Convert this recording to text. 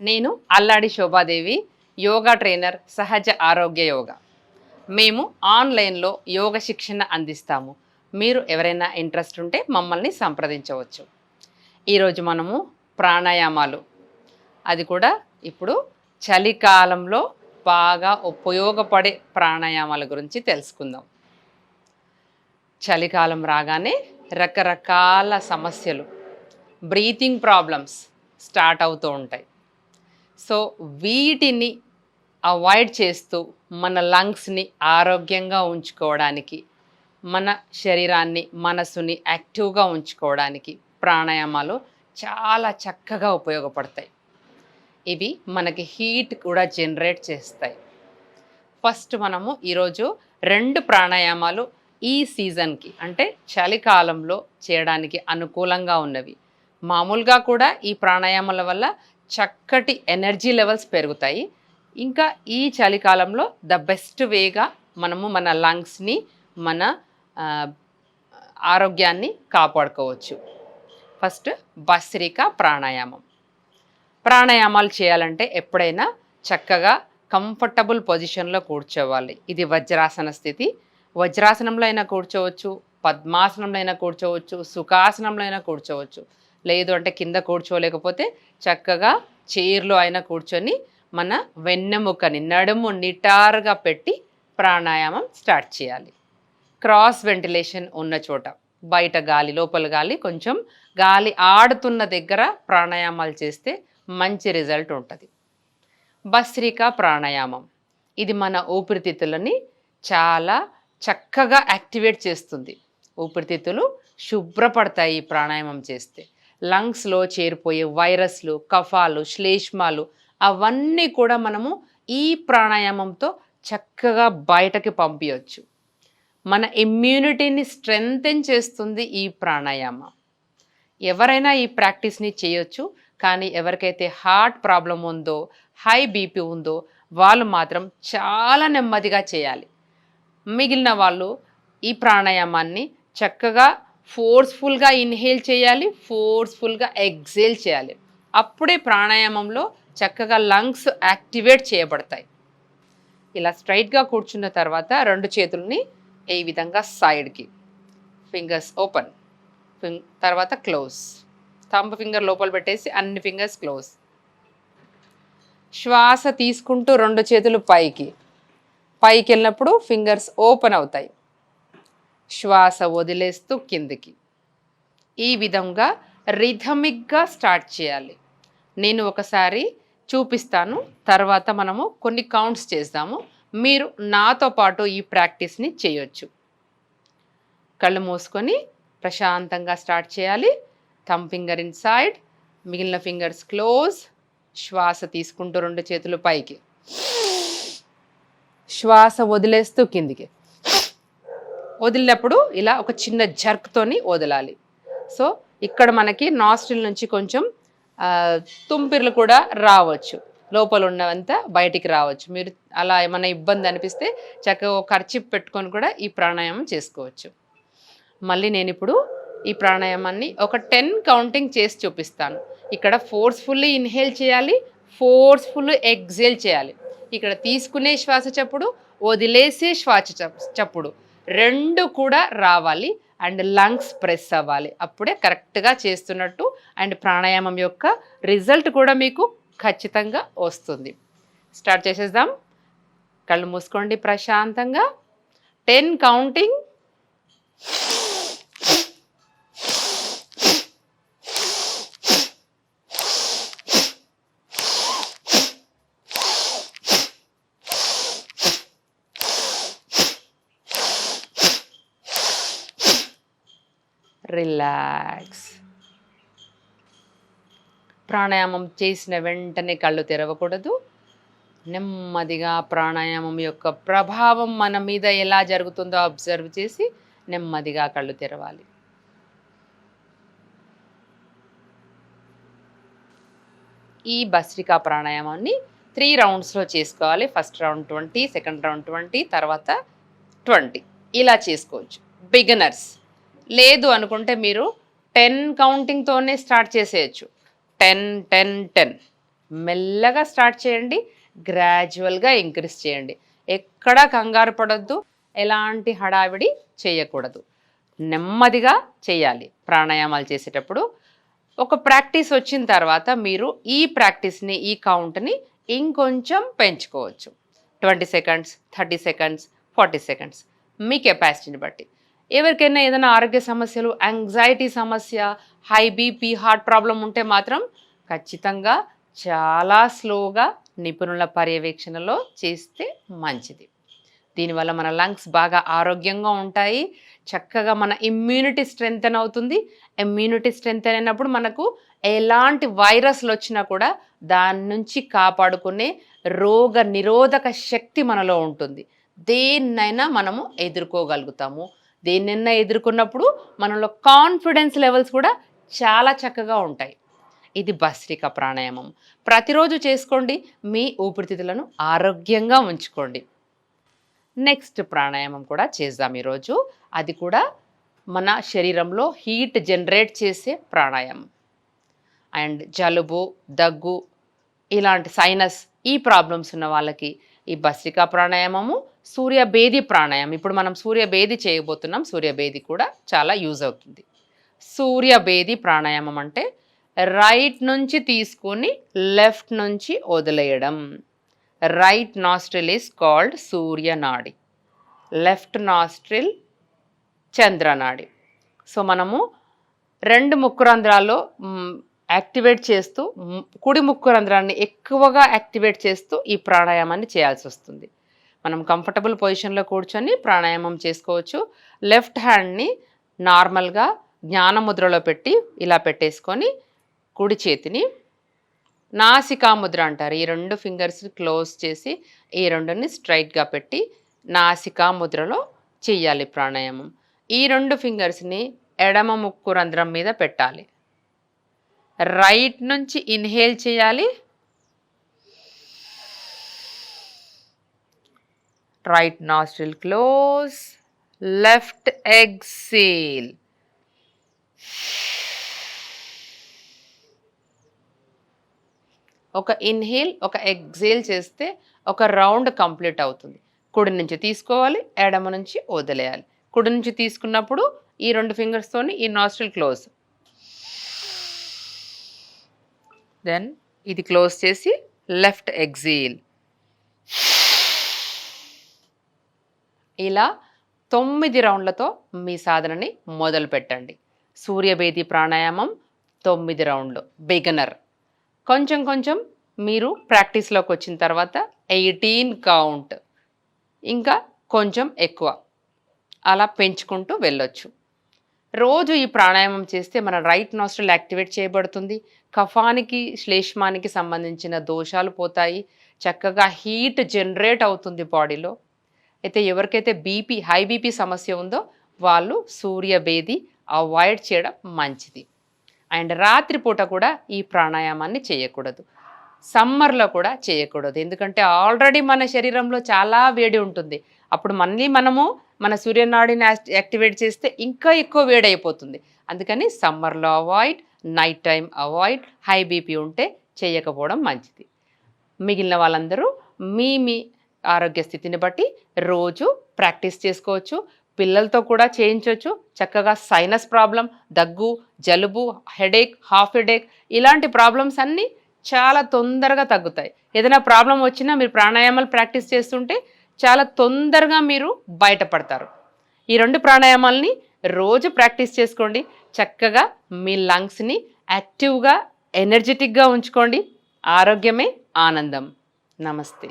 నేను అల్లాడి శోభాదేవి, యోగా ట్రైనర్, సహజ ఆరోగ్య యోగా. మేము ఆన్లైన్లో యోగ శిక్షణ అందిస్తాము. మీరు ఎవరైనా ఇంట్రెస్ట్ ఉంటే మమ్మల్ని సంప్రదించవచ్చు. ఈరోజు మనము ప్రాణాయామాలు, అది కూడా ఇప్పుడు చలికాలంలో బాగా ఉపయోగపడే ప్రాణాయామాల గురించి తెలుసుకుందాం. చలికాలం రాగానే రకరకాల సమస్యలు, బ్రీతింగ్ ప్రాబ్లమ్స్ స్టార్ట్ అవుతూ ఉంటాయి. సో వీటిని అవాయిడ్ చేస్తూ మన లంగ్స్ని ఆరోగ్యంగా ఉంచుకోవడానికి, మన శరీరాన్ని మనసుని యాక్టివ్గా ఉంచుకోవడానికి ప్రాణాయామాలు చాలా చక్కగా ఉపయోగపడతాయి. ఇవి మనకి హీట్ కూడా జనరేట్ చేస్తాయి. ఫస్ట్ మనము ఈరోజు 2 ప్రాణాయామాలు ఈ సీజన్కి, అంటే చలికాలంలో చేయడానికి అనుకూలంగా ఉన్నవి. మామూలుగా కూడా ఈ ప్రాణాయామాల వల్ల చక్కటి ఎనర్జీ లెవెల్స్ పెరుగుతాయి. ఇంకా ఈ చలికాలంలో ద బెస్ట్ వేగా మనము మన లంగ్స్ని, మన ఆరోగ్యాన్ని కాపాడుకోవచ్చు. ఫస్ట్ భస్త్రికా ప్రాణాయామం. ప్రాణాయామాలు చేయాలంటే ఎప్పుడైనా చక్కగా కంఫర్టబుల్ పొజిషన్లో కూర్చోవాలి. ఇది వజ్రాసన స్థితి. వజ్రాసనంలో అయినా కూర్చోవచ్చు, పద్మాసనంలో అయినా కూర్చోవచ్చు, సుఖాసనంలో అయినా కూర్చోవచ్చు. లేదు అంటే కింద కూర్చోలేకపోతే చక్కగా చైర్లో అయినా కూర్చొని మన వెన్నెముకని, నడుము నిటారుగా పెట్టి ప్రాణాయామం స్టార్ట్ చేయాలి. క్రాస్ వెంటిలేషన్ ఉన్న చోట, బయట గాలి, లోపల గాలి, కొంచెం గాలి ఆడుతున్న దగ్గర ప్రాణాయామాలు చేస్తే మంచి రిజల్ట్ ఉంటుంది. భస్త్రికా ప్రాణాయామం, ఇది మన ఊపిరితిత్తులని చాలా చక్కగా యాక్టివేట్ చేస్తుంది. ఊపిరితిత్తులు శుభ్రపడతాయి ఈ ప్రాణాయామం చేస్తే. లంగ్స్లో చేరిపోయే వైరస్లు, కఫాలు, శ్లేష్మాలు అవన్నీ కూడా మనము ఈ ప్రాణాయామంతో చక్కగా బయటకి పంపించవచ్చు. మన ఇమ్యూనిటీని స్ట్రెంగ్తెన్ చేస్తుంది ఈ ప్రాణాయామం. ఎవరైనా ఈ ప్రాక్టీస్ని చేయొచ్చు. కానీ ఎవరికైతే హార్ట్ ప్రాబ్లం ఉందో, హై బీపీ ఉందో వాళ్ళు మాత్రం చాలా నెమ్మదిగా చేయాలి. మిగిలిన వాళ్ళు ఈ ప్రాణాయామాన్ని చక్కగా ఫోర్స్ఫుల్గా ఇన్హేల్ చేయాలి, ఫోర్స్ఫుల్గా ఎగ్జేల్ చేయాలి. అప్పుడే ప్రాణాయామంలో చక్కగా లంగ్స్ యాక్టివేట్ చేయబడతాయి. ఇలా స్ట్రైట్గా కూర్చున్న తర్వాత 2 చేతుల్ని ఈ విధంగా సైడ్కి, ఫింగర్స్ ఓపెన్, తర్వాత క్లోజ్. థంబ్ ఫింగర్ లోపల పెట్టేసి అన్ని ఫింగర్స్ క్లోజ్. శ్వాస తీసుకుంటూ 2 చేతులు పైకి వెళ్ళినప్పుడు ఫింగర్స్ ఓపెన్ అవుతాయి. శ్వాస వదిలేస్తూ కిందికి. ఈ విధంగా రిథమిక్గా స్టార్ట్ చేయాలి. నేను ఒకసారి చూపిస్తాను, తర్వాత మనము కొన్ని కౌంట్స్ చేద్దాము. మీరు నాతో పాటు ఈ ప్రాక్టీస్ని చేయొచ్చు. కళ్ళు మూసుకొని ప్రశాంతంగా స్టార్ట్ చేయాలి. థంబ్ ఫింగర్ ఇన్ సైడ్, మిగిలిన ఫింగర్స్ క్లోజ్. శ్వాస తీసుకుంటూ 2 చేతులు పైకి, శ్వాస వదిలేస్తూ కిందికి. వదిలినప్పుడు ఇలా ఒక చిన్న జర్క్తోని వదలాలి. సో ఇక్కడ మనకి నాస్ట్రిల్ నుంచి కొంచెం తుంపిర్లు కూడా రావచ్చు, లోపల ఉన్నవంతా బయటికి రావచ్చు. మీరు అలా ఏమైనా ఇబ్బంది అనిపిస్తే చక్కగా ఖర్చు పెట్టుకొని కూడా ఈ ప్రాణాయామం చేసుకోవచ్చు. మళ్ళీ నేను ఇప్పుడు ఈ ప్రాణాయామాన్ని ఒక 10 కౌంటింగ్ చేసి చూపిస్తాను. ఇక్కడ ఫోర్స్ఫుల్లీ ఇన్హేల్ చేయాలి, ఫోర్స్ఫుల్ ఎగ్జేల్ చేయాలి. ఇక్కడ తీసుకునే శ్వాస చప్పుడు, వదిలేసే శ్వాస చప్పుడు 2 కూడా రావాలి. అండ్ లంగ్స్ ప్రెస్ అవ్వాలి. అప్పుడే కరెక్ట్గా చేస్తున్నట్టు. అండ్ ప్రాణాయామం యొక్క రిజల్ట్ కూడా మీకు ఖచ్చితంగా వస్తుంది. స్టార్ట్ చేసేద్దాం. కళ్ళు మూసుకోండి ప్రశాంతంగా. 10 కౌంటింగ్. రిలాక్స్. ప్రాణాయామం చేసిన వెంటనే కళ్ళు తెరవకూడదు. నెమ్మదిగా ప్రాణాయామం యొక్క ప్రభావం మన మీద ఎలా జరుగుతుందో అబ్జర్వ్ చేసి నెమ్మదిగా కళ్ళు తెరవాలి. ఈ భస్త్రికా ప్రాణాయామాన్ని 3 రౌండ్స్లో చేసుకోవాలి. ఫస్ట్ రౌండ్ 20, సెకండ్ రౌండ్ 20, తర్వాత 20 ఇలా చేసుకోవచ్చు. బిగినర్స్ లేదు అనుకుంటే మీరు 10 కౌంటింగ్తోనే స్టార్ట్ చేసేయచ్చు. 10 10 10 మెల్లగా స్టార్ట్ చేయండి, గ్రాడ్యువల్గా ఇంక్రీజ్ చేయండి. ఎక్కడా కంగారు పడొద్దు, ఎలాంటి హడావిడి చేయకూడదు. నెమ్మదిగా చేయాలి ప్రాణాయామాలు చేసేటప్పుడు. ఒక ప్రాక్టీస్ వచ్చిన తర్వాత మీరు ఈ ప్రాక్టీస్ని, ఈ కౌంట్ని ఇంకొంచెం పెంచుకోవచ్చు. 20 సెకండ్స్, 30 సెకండ్స్, 40 సెకండ్స్ మీ కెపాసిటీని బట్టి. ఎవరికైనా ఏదైనా ఆరోగ్య సమస్యలు, యాంగ్జైటీ సమస్య, హై బీపీ, హార్ట్ ప్రాబ్లం ఉంటే మాత్రం ఖచ్చితంగా చాలా స్లోగా నిపుణుల పర్యవేక్షణలో చేస్తే మంచిది. దీనివల్ల మన లంగ్స్ బాగా ఆరోగ్యంగా ఉంటాయి, చక్కగా మన ఇమ్యూనిటీ స్ట్రెంగ్తెన్ అవుతుంది. ఇమ్యూనిటీ స్ట్రెంగ్తెన్ అయినప్పుడు మనకు ఎలాంటి వైరస్లు వచ్చినా కూడా దాని నుంచి కాపాడుకునే రోగ నిరోధక శక్తి మనలో ఉంటుంది. దేన్నైనా మనము ఎదుర్కోగలుగుతాము. దేన్నైనా ఎదుర్కొన్నప్పుడు మనలో కాన్ఫిడెన్స్ లెవెల్స్ కూడా చాలా చక్కగా ఉంటాయి. ఇది భస్త్రిక ప్రాణాయామం. ప్రతిరోజు చేసుకోండి, మీ ఊపిరితిత్తులను ఆరోగ్యంగా ఉంచుకోండి. నెక్స్ట్ ప్రాణాయామం కూడా చేద్దాం ఈరోజు. అది కూడా మన శరీరంలో హీట్ జనరేట్ చేసే ప్రాణాయామం. అండ్ జలుబు, దగ్గు, ఇలాంటి సైనస్ ఈ ప్రాబ్లమ్స్ ఉన్న వాళ్ళకి ఈ భస్త్రికా ప్రాణాయామము, సూర్యభేది ప్రాణాయామం. ఇప్పుడు మనం సూర్యభేది చేయబోతున్నాం. సూర్యభేది కూడా చాలా యూజ్ అవుతుంది. సూర్యభేది ప్రాణాయామం అంటే రైట్ నుంచి తీసుకొని లెఫ్ట్ నుంచి వదిలేయడం. రైట్ నాస్ట్రిల్ ఈస్ కాల్డ్ సూర్యనాడి, లెఫ్ట్ నాస్ట్రిల్ చంద్రనాడి. సో మనము 2 ముక్కురంధ్రాల్లో యాక్టివేట్ చేస్తూ, కుడి ముక్కురంధ్రాన్ని ఎక్కువగా యాక్టివేట్ చేస్తూ ఈ ప్రాణాయామాన్ని చేయాల్సి వస్తుంది. మనం కంఫర్టబుల్ పొజిషన్లో కూర్చొని ప్రాణాయామం చేసుకోవచ్చు. లెఫ్ట్ హ్యాండ్ని నార్మల్గా జ్ఞానముద్రలో పెట్టి ఇలా పెట్టేసుకొని కుడి చేతిని నాసికాముద్ర అంటారు. ఈ 2 ఫింగర్స్ క్లోజ్ చేసి ఈ 2ని స్ట్రైట్గా పెట్టి నాసికాముద్రలో చెయ్యాలి ప్రాణాయామం. ఈ 2 ఫింగర్స్ని ఎడమ ముక్కు రంధ్రం మీద పెట్టాలి. రైట్ నుంచి ఇన్హేల్ చేయాలి, right nostril close, left exhale. ఒక ఇన్హేల్, ఒక ఎక్సేల్ చేస్తే ఒక రౌండ్ కంప్లీట్ అవుతుంది. కుడి నుంచి తీసుకోవాలి, ఎడమ నుంచి వదిలేయాలి. కుడి నుంచి తీసుకున్నప్పుడు ఈ 2 ఫింగర్స్తోని ఈ నాస్ట్రిల్ క్లోజ్, దెన్ ఇది క్లోజ్ చేసి లెఫ్ట్ ఎక్సేల్. ఇలా 9 రౌండ్లతో మీ సాధనని మొదలు పెట్టండి. సూర్యభేది ప్రాణాయామం 9 రౌండ్లు బిగినర్. కొంచెం కొంచెం మీరు ప్రాక్టీస్లోకి వచ్చిన తర్వాత 18 కౌంట్, ఇంకా కొంచెం ఎక్కువ, అలా పెంచుకుంటూ వెళ్ళొచ్చు. రోజు ఈ ప్రాణాయామం చేస్తే మన రైట్ నాస్ట్రిల్ యాక్టివేట్ చేయబడుతుంది. కఫానికి, శ్లేష్మానికి సంబంధించిన దోషాలు పోతాయి. చక్కగా హీట్ జనరేట్ అవుతుంది బాడీలో. అయితే ఎవరికైతే బీపీ, హై బీపీ సమస్య ఉందో వాళ్ళు సూర్యభేది అవాయిడ్ చేయడం మంచిది. అండ్ రాత్రిపూట కూడా ఈ ప్రాణాయామాన్ని చేయకూడదు, సమ్మర్లో కూడా చేయకూడదు. ఎందుకంటే ఆల్రెడీ మన శరీరంలో చాలా వేడి ఉంటుంది. అప్పుడు మళ్ళీ మనము మన సూర్యనాడిని యాక్టివేట్ చేస్తే ఇంకా ఎక్కువ వేడి అయిపోతుంది. అందుకని సమ్మర్లో avoid, night time avoid. High BP ఉంటే చేయకపోవడం మంచిది. మిగిలిన వాళ్ళందరూ మీ మీ ఆరోగ్య స్థితిని బట్టి రోజు ప్రాక్టీస్ చేసుకోవచ్చు. పిల్లలతో కూడా చేయించవచ్చు. చక్కగా సైనస్ ప్రాబ్లం, దగ్గు, జలుబు, హెడేక్, హాఫ్ హెడేక్ ఇలాంటి ప్రాబ్లమ్స్ అన్నీ చాలా తొందరగా తగ్గుతాయి. ఏదైనా ప్రాబ్లం వచ్చినా మీరు ప్రాణాయామాలు ప్రాక్టీస్ చేస్తుంటే చాలా తొందరగా మీరు బయటపడతారు. ఈ 2 ప్రాణాయామాలని రోజు ప్రాక్టీస్ చేసుకోండి. చక్కగా మీ లంగ్స్ని యాక్టివ్గా, ఎనర్జెటిక్గా ఉంచుకోండి. ఆరోగ్యమే ఆనందం. నమస్తే.